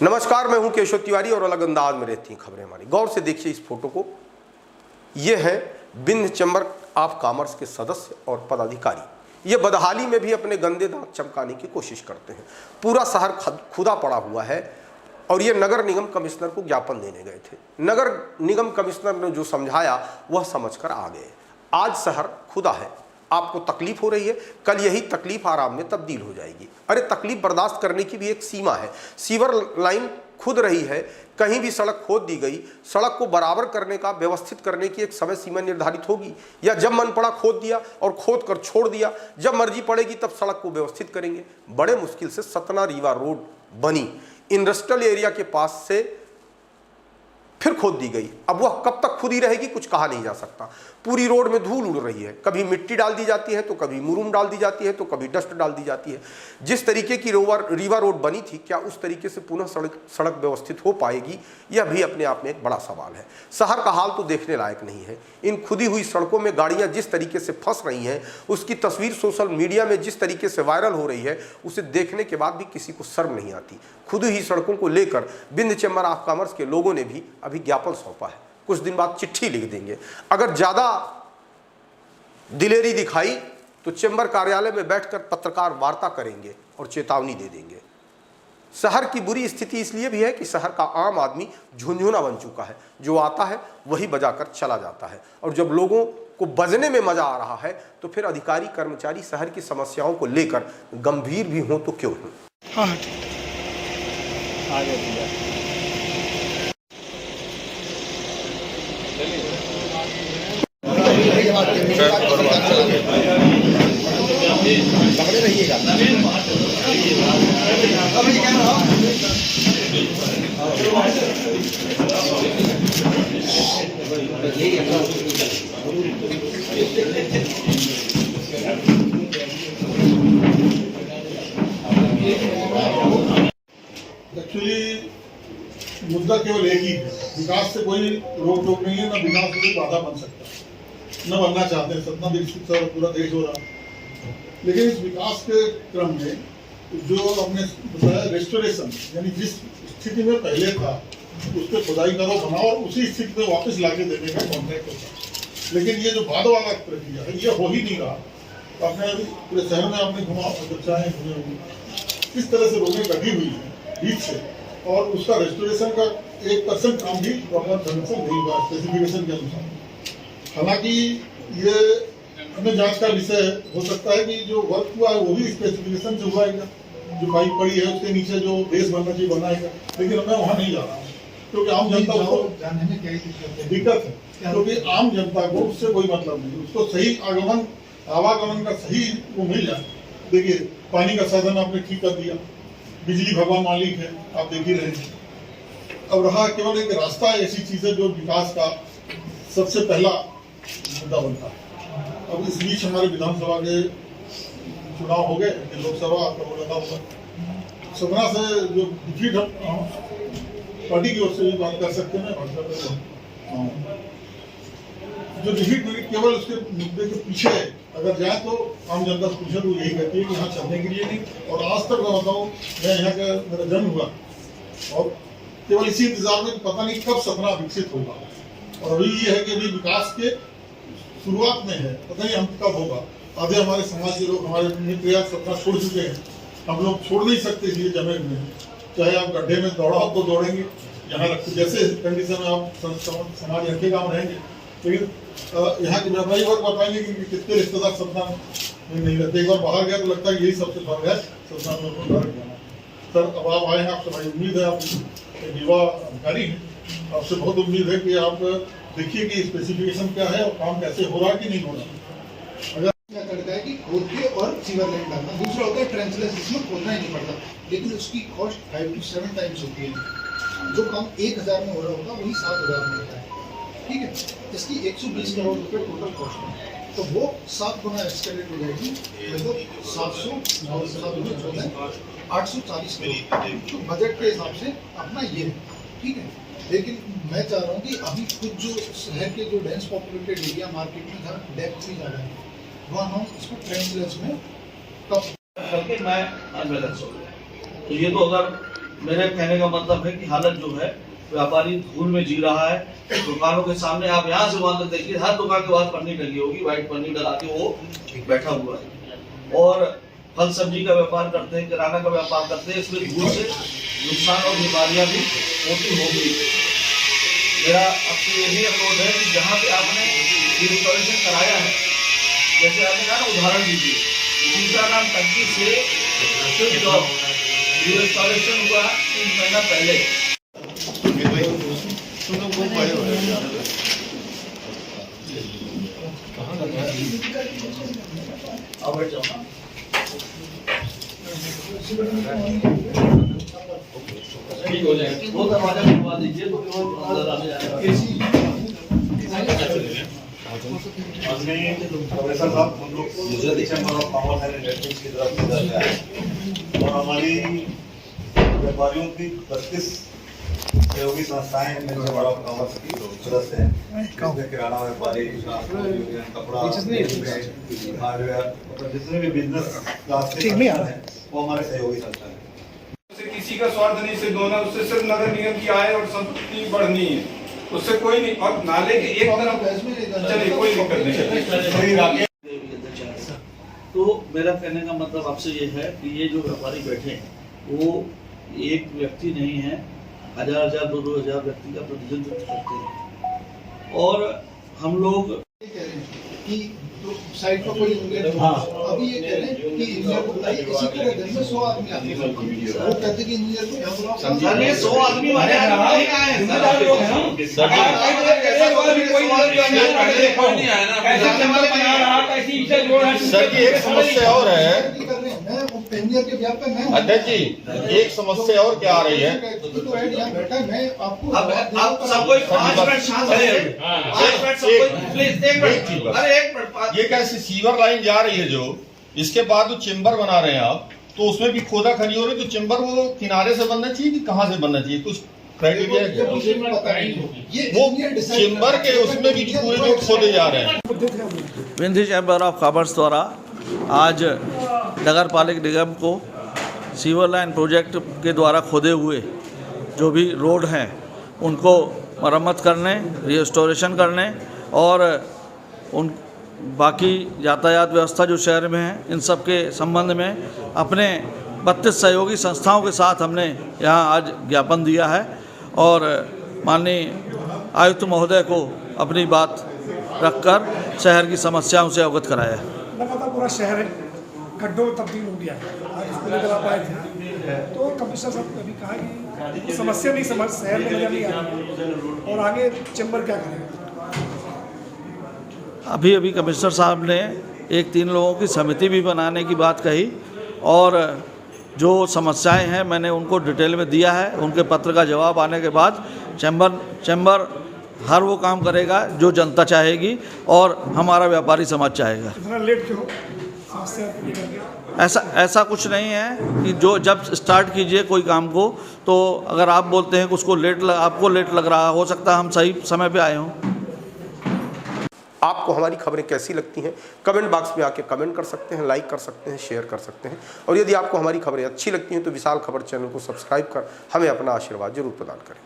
नमस्कार, मैं हूं केशव तिवारी और अलग अंदाज में रहती हैं खबरें हमारी। गौर से देखिए इस फोटो को। ये है बिंद चैम्बर ऑफ कॉमर्स के सदस्य और पदाधिकारी। ये बदहाली में भी अपने गंदे दांत चमकाने की कोशिश करते हैं। पूरा शहर खुदा पड़ा हुआ है और ये नगर निगम कमिश्नर को ज्ञापन देने गए थे। नगर निगम कमिश्नर ने जो समझाया वह समझकर आ गए। आज शहर खुदा है, आपको तकलीफ हो रही है, कल यही तकलीफ आराम में तब्दील हो जाएगी। अरे तकलीफ बर्दाश्त करने की भी एक सीमा है। सीवर लाइन खुद रही है, कहीं भी सड़क खोद दी गई, सड़क को बराबर करने का, व्यवस्थित करने की एक समय सीमा निर्धारित होगी, या जब मन पड़ा खोद दिया और खोद कर छोड़ दिया, जब मर्जी पड़ेगी तब सड़क को व्यवस्थित करेंगे। बड़े मुश्किल से सतना रीवा रोड बनी, इंडस्ट्रियल एरिया के पास से फिर खोद दी गई। अब वह कब तक खुदी रहेगी कुछ कहा नहीं जा सकता। पूरी रोड में धूल उड़ रही है, कभी मिट्टी डाल दी जाती है तो कभी मुरुम डाल दी जाती है तो कभी डस्ट डाल दी जाती है। जिस तरीके की रीवा रोड बनी थी, क्या उस तरीके से पुनः सड़क व्यवस्थित हो पाएगी, यह भी अपने आप में एक बड़ा सवाल है। शहर का हाल तो देखने लायक नहीं है। इन खुदी हुई सड़कों में गाड़ियां जिस तरीके से फंस रही हैं, उसकी तस्वीर सोशल मीडिया में जिस तरीके से वायरल हो रही है, उसे देखने के बाद भी किसी को शर्म नहीं आती। खुदी हुई सड़कों को लेकर बिंद चैम्बर ऑफ कॉमर्स के लोगों ने भी अभी ज्ञापन सौंपा है। कुछ दिन बाद चिट्ठी लिख देंगे। अगर ज्यादा दिलेरी दिखाई तो चैम्बर कार्यालय में बैठकर पत्रकार वार्ता करेंगे और चेतावनी दे देंगे। शहर की बुरी स्थिति इसलिए भी है कि शहर का आम आदमी झुंझुना बन चुका है। जो आता है वही बजाकर चला जाता है, और जब लोगों को बजने में मजा आ रहा है तो फिर अधिकारी कर्मचारी शहर की समस्याओं को लेकर गंभीर भी हों तो क्यों हों। एक्चुअली मुद्दा केवल एक ही है, विकास से कोई रोक टोक नहीं है, ना विकास से कोई बाधा बन सकता, न बनना चाहते हैं। सतना विकसित पूरा देश हो रहा, लेकिन इस विकास के क्रम में जो हमने बताया रेस्टोरेशन, यानी जिस स्थिति में पहले था उस पर खुदाई करो, बनाओ और उसी स्थिति में वापस लाके देने का कॉन्ट्रैक्ट होता। लेकिन ये जो बाद वाला प्रक्रिया है ये हो ही नहीं रहा। तो आपने पूरे शहर में आपने घुमा, चर्चाएं घूमे होंगी, किस तरह से रोडें कटी हुई है बीच से, और उसका रेस्टोरेशन का 1% काम भी प्रॉपर ढंग से नहीं हुआ स्पेसिफिकेशन के अनुसार। हालांकि ये अन्य जांच का विषय हो सकता है कि जो वर्क हुआ है वो भी स्पेसिफिकेशन से हुआ है, जो पाइप पड़ी है उसके नीचे जो बेस बनना चाहिए बनाएगा, लेकिन मैं वहाँ नहीं जा रहा हूँ क्योंकि आम जनता को जानने में क्या दिक्कत है, क्योंकि आम जनता को उससे कोई मतलब नहीं। उसको सही आवागमन का सही वो मिल जाए। देखिए पानी का साधन आपने ठीक कर दिया, बिजली भगवान मालिक है, आप देख ही रहे हैं। अब रहा केवल एक रास्ता, ऐसी चीज है जो विकास का सबसे पहला मुद्दा बनता है। अब इस बीच हमारे विधानसभा के चुनाव हो गए, लोकसभा आपका वो लगा हुआ। सतना से जो डिफीट पार्टी की ओर से भी बात कर सकते हैं, जो डिफीट केवल उसके मुद्दे के पीछे अगर जाए तो आम जनता से पूछे तो यही कहती है कि यहाँ चलने के लिए नहीं। और आज तक मैं बताऊँ, मैं यहाँ का मेरा जन्म हुआ और केवल इसी इंतजार में पता नहीं कब सतना विकसित होगा। और अभी ये है कि अभी विकास के शुरुआत में है, पता नहीं अंत कब होगा। आधे हमारे समाज के लोग, हमारे मित्र सपना छोड़ चुके हैं, हम लोग छोड़ नहीं सकते इसलिए जमे हुए हैं। चाहे आप गड्ढे में दौड़ाओ तो दौड़ेंगे, यहाँ रखते जैसे कंडीशन में आप समाज रखेगा हम रहेंगे। लेकिन यहाँ के व्यापारी वर्ग बताएंगे कि कितने रिश्तेदार सपना में नहीं रहते। एक बार बाहर गया तो लगता है यही सबसे फर्क है, सपना में घर जाना। सर अब आप आए हैं, आपसे भाई उम्मीद है, आप युवा अधिकारी हैं, आपसे बहुत उम्मीद है कि आप देखिए कि स्पेसिफिकेशन क्या है और काम कैसे हो रहा है कि नहीं हो रहा। अगर क्या करता है कि खोद के और सीवर लाइन डालना, दूसरा होता है ट्रेंचलेस, जिसमें खोदना ही नहीं पड़ता, लेकिन उसकी कॉस्ट 5 to 7 टाइम्स होती है। जो काम 1000 में हो रहा होगा वही 7000 में होता है, ठीक है। इसकी 120 करोड़ रुपए टोटल कॉस्ट है, तो वो 7 गुना एक्सकेलेट हो जाएगी, मतलब 840 करोड़। तो बजट के हिसाब से अपना ये है, ठीक है। लेकिन मैं चाह रहा हूँ कि अभी कुछ जो शहर के जो डेंस पॉपुलेटेड एरिया मार्केट में जहाँ डेप्थ भी ज़्यादा है, वहाँ हम इसको ट्रेंचलेस में करके मैं बैलेंस हो गया। तो ये 2000 मेरे कहने का मतलब है कि हालत जो है व्यापारी धूल में जी रहा है। दुकानों के सामने आप यहाँ से वहां तक देखिए, हर दुकान के बाद पन्नी लगी होगी, व्हाइट पन्नी डला के वो बैठा हुआ है। और फल सब्जी का व्यापार करते हैं, किराना का व्यापार करते हैं, इसमें धूल से नुकसान और बीमारियां भी होती होगी। मेरा आपसे ये भी अनुरोध है कि जहाँ पे आपने इंस्टॉलेशन कराया है, जैसे आपने कहा ना उदाहरण दीजिए, सीताराम टंकी से जो इंस्टॉलेशन हुआ 3 महीना पहले, अब बैठ जाओ ना। ठीक हो जाएगा, वो दरवाजा खुलवा दीजिए तो अंदर आने जाएगा। प्रोफेसर साहब, हम लोग Gujarati chamber of commerce and industries की तरफ से जाते हैं और हमारी व्यापारियों की 32 सहयोगी संस्थाएं हैं चैम्बर ऑफ कॉमर्स की सदस्य हैं। जिसमें किराना व्यापारी, कपड़ा, हार्डवेयर, जितने भी बिजनेस क्लास के हैं वो हमारे सहयोगी संस्थाएं हैं। किसी का स्वार्थ नहीं सिद्ध होना, उससे सिर्फ नगर निगम की आय और संपत्ति बढ़नी है, उससे कोई नहीं। और नाले के एक तरफ चलिए, कोई दिक्कत नहीं। तो मेरा कहने का मतलब आपसे ये है कि ये जो व्यापारी बैठे हैं वो एक व्यक्ति नहीं है, 1000 2000 व्यक्ति का प्रतिनिधित्व करते हैं। और हम लोग कि तो साइड पर कोई इंजीनियर, अभी ये कह रहे हैं कि इंजीनियर को बुलाइए, इसी तरह दिन में 100 आदमी आते हैं। वो कहते हैं कि इंजीनियर को यहाँ बुलाओ, सर ये 100 आदमी हमारे यहाँ नहीं आए हैं सर। सर की एक समस्या और है इंजीनियर के ब्याह पे मैं अध्यक्ष जी, एक समस्या और क्या आ रही है। तो ऐड यहाँ बैठा है, मैं आपको अब सबको 5 मिनट शांत रहिए, 5 मिनट सबको प्लीज, 1 मिनट, अरे 1 मिनट। ये कैसे सीवर लाइन जा रही है जो, इसके बाद जो चेम्बर बना रहे हैं आप, तो उसमें भी खोदा खनी हो रही है, तो चेम्बर वो किनारे से बनना चाहिए कि कहाँ से बनना चाहिए, कुछ क्राइटेरिया है क्या? वो चेम्बर के उसमें भी पूरे लोग खोदे जा रहे हैं। विंध्य चैम्बर ऑफ कॉमर्स द्वारा आज नगर पालिक निगम को सीवर लाइन प्रोजेक्ट के द्वारा खोदे हुए जो भी रोड हैं उनको मरम्मत करने, रिस्टोरेशन करने और उन बाकी यातायात व्यवस्था जो शहर में है इन सब के संबंध में अपने 32 सहयोगी संस्थाओं के साथ हमने यहाँ आज ज्ञापन दिया है और माननीय आयुक्त महोदय को अपनी बात रखकर शहर की समस्याओं से अवगत कराया है। लगातार पूरा शहर गड्ढों में तब्दील हो गया है। आज उसको लेकर आप आए थे तो कमिश्नर साहब ने भी कहा कि समस्या नहीं समझ शहर में नजर नहीं आ रही और आगे चैम्बर क्या करेगा। अभी कमिश्नर साहब ने 1-3 लोगों की समिति भी बनाने की बात कही और जो समस्याएं हैं मैंने उनको डिटेल में दिया है। उनके पत्र का जवाब आने के बाद चैम्बर हर वो काम करेगा जो जनता चाहेगी और हमारा व्यापारी समाज चाहेगा। इतना लेट क्यों समस्या? ऐसा कुछ नहीं है कि जो जब स्टार्ट कीजिए कोई काम को तो अगर आप बोलते हैं कि उसको आपको लेट लग रहा, हो सकता है हम सही समय पे आए हों। आपको हमारी खबरें कैसी लगती हैं कमेंट बॉक्स में आके कमेंट कर सकते हैं, लाइक कर सकते हैं, शेयर कर सकते हैं। और यदि आपको हमारी खबरें अच्छी लगती हैं तो विशाल खबर चैनल को सब्सक्राइब कर हमें अपना आशीर्वाद जरूर प्रदान करें।